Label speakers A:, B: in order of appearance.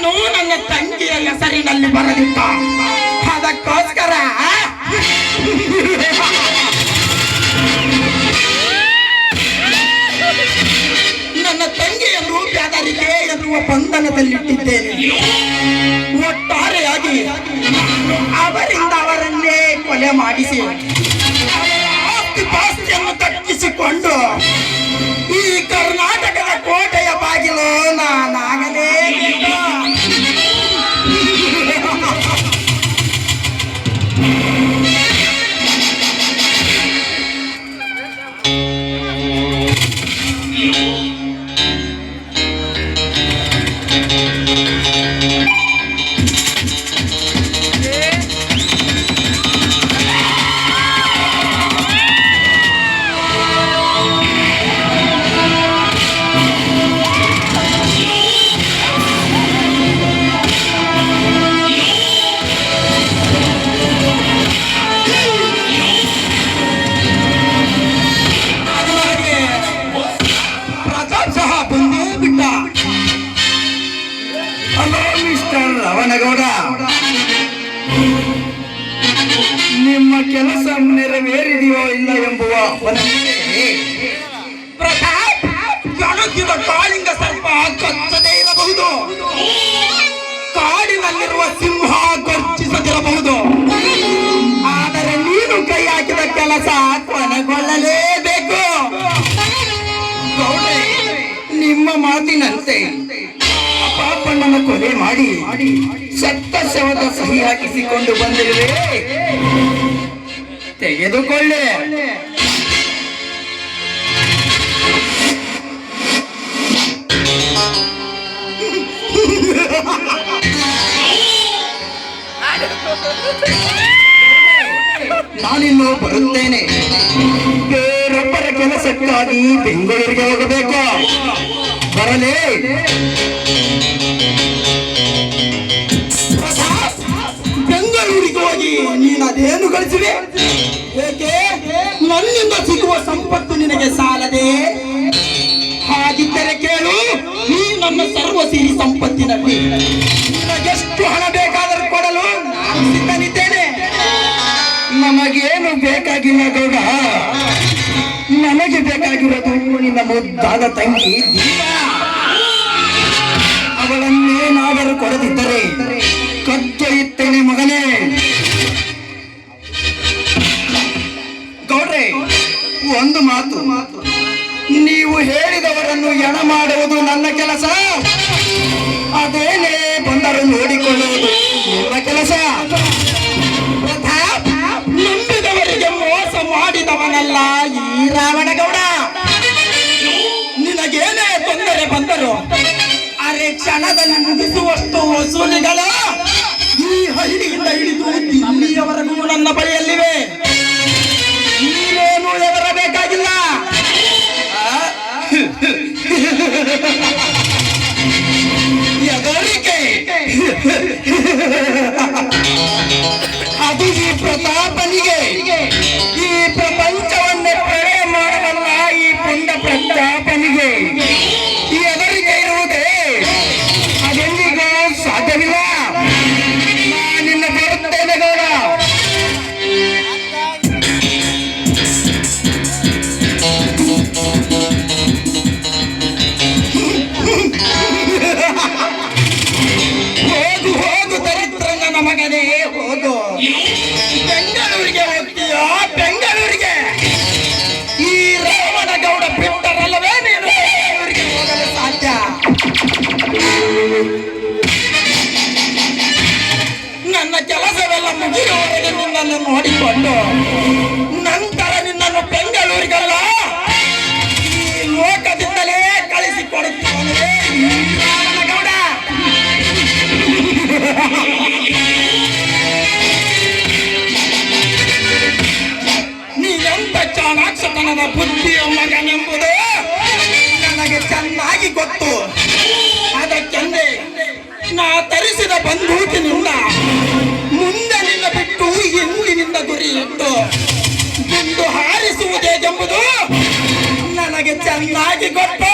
A: ನಾನು ನನ್ನ ತಂಗಿಯ ಹೆಸರಿನಲ್ಲಿ ಬರಲಿಲ್ಲ. ಅದಕ್ಕೋಸ್ಕರ ನನ್ನ ತಂಗಿಯನ್ನು ಬ್ಯಾದರಿಗೆ ಎನ್ನುವ ಬಂಧನದಲ್ಲಿಟ್ಟಿದ್ದೇನೆ. ಒಟ್ಟಾರೆಯಾಗಿ ಅವರಿಂದ ಅವರನ್ನೇ ಕೊಲೆ ಮಾಡಿಸಿ ಆಸ್ತಿ ಪಾಸ್ತಿಯನ್ನು ದಕ್ಕಿಸಿಕೊಂಡು ಈ ಕರ್ನಾಟಕದ ಕೋಟೆಯ ಬಾಗಿಲು ನಾನಾಗಲೇಬೇಕು.
B: ರವಣಗೌಡ, ನಿಮ್ಮ ಕೆಲಸ ನೆರವೇರಿದೆಯೋ ಇಲ್ಲ ಎಂಬುವ
A: ಪ್ರತಾಪ್, ಜಗತ್ತಿನ ಕಾಳಿಂಗ ಸ್ವಲ್ಪ ಕಚ್ಚದೇ ಇರಬಹುದು, ಕಾಡಿನಲ್ಲಿರುವ ಸಿಂಹ ಗರ್ಜಿಸದಿರಬಹುದು, ಆದರೆ ನೀನು ಕೈ ಹಾಕಿದ ಕೆಲಸ ಕೊನೆಗೊಳ್ಳಲೇಬೇಕು.
B: ಗೌಡ್ರೆ, ನಿಮ್ಮ ಮಾತಿನಂತೆ ಪಾಪಣ್ಣನ ಕೊಲೆ ಮಾಡಿ ಸತ್ತ ಶವದ ಸಹಿ ಹಾಕಿಸಿಕೊಂಡು ಬಂದಿರುವೆ, ತೆಗೆದುಕೊಳ್ಳೆ. ನಾನಿನ್ನು ಬರುತ್ತೇನೆ. ಬೇರೊಬ್ಬರ ಕೆಲಸಕ್ಕಾಗಿ ಬೆಂಗಳೂರಿಗೆ ಹೋಗಬೇಕು. ಬರಲೇ?
A: ಬೆಂಗಳೂರಿಗೆ ಹೋಗಿ ನೀನು ಅದೇನು ಗಳಿಸಿವೆ? ಏಕೆ ನನ್ನಿಂದ ಸಿಗುವ ಸಂಪತ್ತು ನಿನಗೆ ಸಾಲದೆ? ಹಾಗಿದ್ದರೆ ಕೇಳು, ನೀ ನನ್ನ ಸರ್ವ ಸಿರಿ ಸಂಪತ್ತಿನಲ್ಲಿ ನಿನಗೆಷ್ಟು ಹಣ ಬೇಕಾದರೂ ಕೊಡಲು ನಾನು ಸಿದ್ಧನಿದ್ದೇನೆ.
B: ನಮಗೇನು ಬೇಕಾಗಿಲ್ಲ ಗೌಡ, ನನಗೆ ಬೇಕಾಗಿರೋದು ನಿನ್ನ ಮುದ್ದಾದ ತಂಗಿ ದೀಪಾ. ಅವಳನ್ನೇನಾದರೂ ಕೊಡದಿದ್ದರೆ ಕತ್ತೊಯ್ಯುತ್ತೇನೆ ಮಗನೇ. ಗೌಡ್ರೆ, ಒಂದು ಮಾತು, ನೀವು ಹೇಳಿದವರನ್ನು ಎಣ ಮಾಡುವುದು ನನ್ನ ಕೆಲಸ, ಅದೇನೇ ಬಂದರೂ ನೋಡಿಕೊಳ್ಳುವುದು ನಿಮ್ಮ ಕೆಲಸ.
A: ನಂಬಿದವರಿಗೆ ಮೋಸ ಮಾಡಿದವನಲ್ಲ ಈ ರಾವಣಗೌಡ. ನಿನಗೇನೇ ತೊಂದರೆ ಬಂದರು ಅರೆ ಕ್ಷಣದಲ್ಲಿ ಮುಗಿಸುವಷ್ಟು ವಸೂಲಿಗಳು ಈ ಹಳ್ಳಿಯಿಂದ ಹಿಡಿದು ದಿಲ್ಲಿಯವರೆಗೂ ನನ್ನ ಬಳಿಯಲ್ಲಿವೆ. ನೀನೇನು ಹೆದರಬೇಕಾಗಿಲ್ಲ. ಹೆದರಿಕೆ ಅದು ಈ ಪ್ರತಾಪನಿಗೆ. ಈ ಪ್ರಪಂಚವನ್ನೇ ಪ್ರಳಯ ಮಾಡಬಲ್ಲ ಈ ಪುಂಡ ಪ್ರತಾಪನಿಗೆ ಈ ಹೆದರಿಕೆ ಇರುವುದೇ ಅದೆಂದಿಗೂ ಸಾಧ್ಯವಿಲ್ಲ. ನಾನಿನ್ನ ಬರುತ್ತೇನೆ ಗೌಡ. ಹೋಗು ಹೋಗು ದರಿದ್ರಂಗನ ಮಗನೇ ಹೋಗು. ಬೆಂಗಳೂರಿಗೆ ಹೋಗ್ತೀಯೋ? ಬೆಂಗಳೂರಿಗೆ ಈ ರಾವಣಗೌಡ ಬಿಟ್ಟರಲ್ಲವೇ ನೀನು ಬೆಂಗಳೂರಿಗೆ ಹೋಗಲು ಸಾಧ್ಯ? ನನ್ನ ಕೆಲಸವೆಲ್ಲ ಮುಗಿಯುವವರೆಗೆ ನಿನ್ನನ್ನು ನೋಡಿಕೊಂಡು ನಂತರ ನಿನ್ನನ್ನು ಬೆಂಗಳೂರಿಗಲ್ಲ ಈ ಲೋಕದಿಂದಲೇ ಕಳಿಸಿಕೊಡುತ್ತಾನೆ ರಾವಣಗೌಡ. ನೀನೆಂತ ಚಾಣಾಕ್ಷತನದ ಬುದ್ಧಿಯ ಮಗನೆಂಬುದು ನನಗೆ ಚೆನ್ನಾಗಿ ಗೊತ್ತು. ಅದಕ್ಕೆಂದೇ ನಾ ತರಿಸಿದ ಬಂದೂಕಿನಿಂದ ಮುಂದೆ ನಿನ್ನ ಬಿಟ್ಟು ಎಂದಿನಿಂದ ಗುರಿ ಇಟ್ಟು ಗುಂಡು ಹಾರಿಸುವುದೇಗೆಂಬುದು ನನಗೆ ಚೆನ್ನಾಗಿ ಗೊತ್ತು.